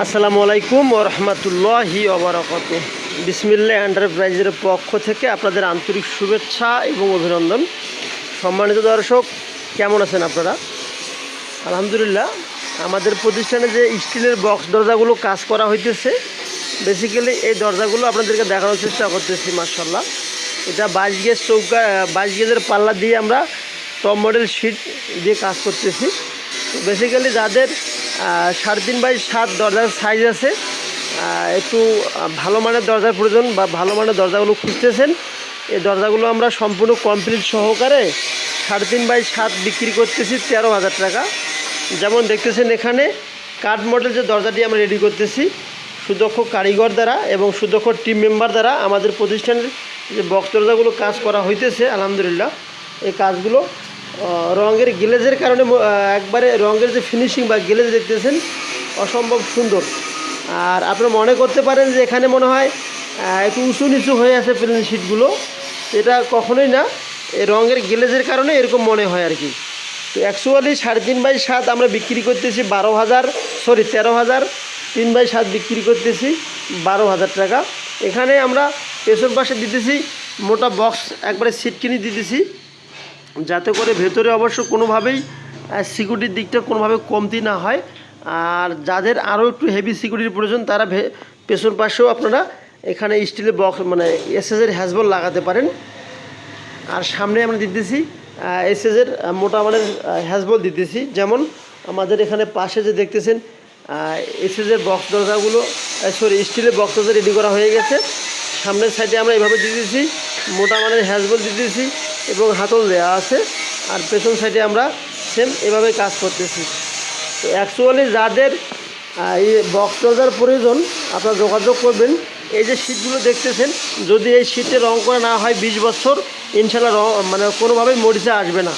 আসসালামু আলাইকুম ওয়া রাহমাতুল্লাহি ওয়া বারাকাতুহু। বিসমিল্লাহ এন্টারপ্রাইজের পক্ষ থেকে আপনাদের আন্তরিক শুভেচ্ছা এবং অভিনন্দন। সম্মানিত দর্শক, কেমন আছেন আপনারা? আলহামদুলিল্লাহ। আমাদের প্রতিষ্ঠানে যে স্টিলের বক্স দরজাগুলো কাজ করা হইতেছে, বেসিক্যালি এই দরজাগুলো আপনাদেরকে দেখানোর চেষ্টা করতেছি। মাশাআল্লাহ, এটা 22 গেজ চৌকা, 22 গেজের পাল্লা দিয়ে আমরা টপ মডেল শিট দিয়ে কাজ করতেছি। তো বেসিক্যালি যাদের 3.5 বাই 7 দরজার সাইজ আছে, একটু ভালো মানের দরজার প্রয়োজন বা ভালো মানের দরজাগুলো খুঁজতেছেন, এই দরজাগুলো আমরা সম্পূর্ণ কমপ্লিট সহকারে 3.5 বাই 7 বিক্রি করতেছি 13,000 টাকা। যেমন দেখতেছেন এখানে কাঠ মডেল যে দরজাটি আমরা রেডি করতেছি, সুদক্ষ কারিগর দ্বারা এবং সুদক্ষ টিম মেম্বার দ্বারা আমাদের প্রতিষ্ঠানের যে বক্স দরজাগুলো কাজ করা হইতেছে, আলহামদুলিল্লাহ এই কাজগুলো রঙের গ্লেজের কারণে একবারে রঙের যে ফিনিশিং বা গ্লেজ দেখতেছেন অসম্ভব সুন্দর। আর আপনারা মনে করতে পারেন যে এখানে মনে হয় একটু উঁচু নিচু হয়ে আছে প্লেন শিটগুলো, এটা কখনোই না, এই রঙের গ্লেজের কারণে এরকম মনে হয় আর কি। তো অ্যাকচুয়ালি 3.5 বাই 7 আমরা বিক্রি করতেছি 13,000, 3 বাই 7 বিক্রি করতেছি 12,000 টাকা। এখানে আমরা পেছন পাশে দিতেছি মোটা বক্স, একবারে সিট কিনে দিতেছি, যাতে করে ভেতরে অবশ্য কোনোভাবেই সিকিউরিটির দিকটা কোনোভাবে কমতি না হয়। আর যাদের আরও একটু হেভি সিকিউরিটির প্রয়োজন, তারা পেছন পাশেও আপনারা এখানে স্টিলের বক্স মানে এসএসের হ্যাজবল লাগাতে পারেন। আর সামনে আমরা দিতেছি এসএসের মোটা মানের হ্যাজবল দিতেছি। যেমন আমাদের এখানে পাশে যে দেখতেছেন এসএসের বক্স দরজাগুলো, স্টিলের বক্স দরজা রেডি করা হয়ে গেছে। সামনের সাইডে আমরা এভাবে দিতেছি মোটা মানের হ্যাজবল দিতেছি এবং হাতল দেওয়া আছে। আর পেছন সাইডে আমরা সেম এভাবে কাজ করতেছি। তো অ্যাকচুয়ালি যাদের এই বক্স দরজার প্রয়োজন, আপনারা যোগাযোগ করবেন। এই যে শীটগুলো দেখতেছেন, যদি এই শীটে রং করা না হয় 20 বছর, ইনশাল্লাহ রং মানে কোনোভাবেই মরিচা আসবে না।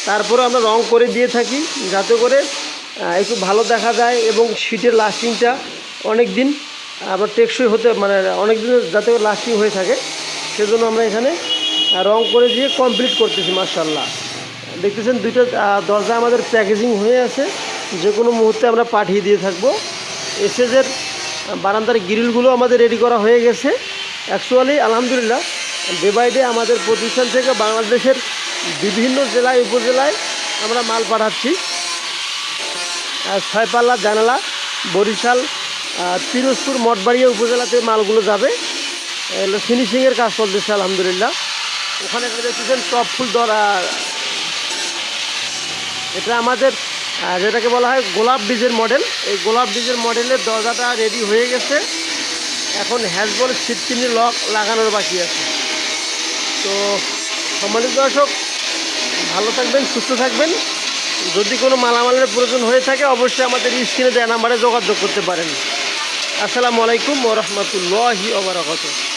তারপরে আমরা রং করে দিয়ে থাকি যাতে করে একটু ভালো দেখা যায় এবং শীটের লাস্টিংটা অনেক দিন আবার টেকসই হতে মানে অনেক দিন যাতে লাস্টিং হয়ে থাকে, সেজন্য আমরা এখানে রং করে দিয়ে কমপ্লিট করতেছি। মাশাআল্লাহ, দেখতেছেন দুইটা দরজা আমাদের প্যাকেজিং হয়ে আছে, যে কোনো মুহূর্তে আমরা পাঠিয়ে দিয়ে থাকবো। এসএসের বারান্দার গ্রিলগুলো আমাদের রেডি করা হয়ে গেছে। অ্যাকচুয়ালি আলহামদুলিল্লাহ, ডে বাই ডে আমাদের প্রতিষ্ঠান থেকে বাংলাদেশের বিভিন্ন জেলায় উপজেলায় আমরা মাল পাঠাচ্ছি। 6 পাল্লা জানালা, বরিশাল, পিরোজপুর, মঠবাড়িয়া উপজেলাতে মালগুলো যাবে। এগুলো ফিনিশিংয়ের কাজ চলতেছে আলহামদুলিল্লাহ। ওখানে দেখতেছেন টপ ফুল এটা আমাদের যেটাকে বলা হয় গোলাপ ডিজের মডেল। এই গোলাপ ডিজের মডেলের দরজাটা রেডি হয়ে গেছে, এখন হ্যাজবল সিটকিনি লক লাগানোর বাকি আছে। তো সম্মানিত দর্শক, ভালো থাকবেন, সুস্থ থাকবেন। যদি কোনো মালামালের প্রয়োজন হয়ে থাকে, অবশ্যই আমাদের স্ক্রিনে দেওয়া নাম্বারে যোগাযোগ করতে পারেন। আসসালামু আলাইকুম ওয়া রাহমাতুল্লাহি ওয়া বারাকাতুহু।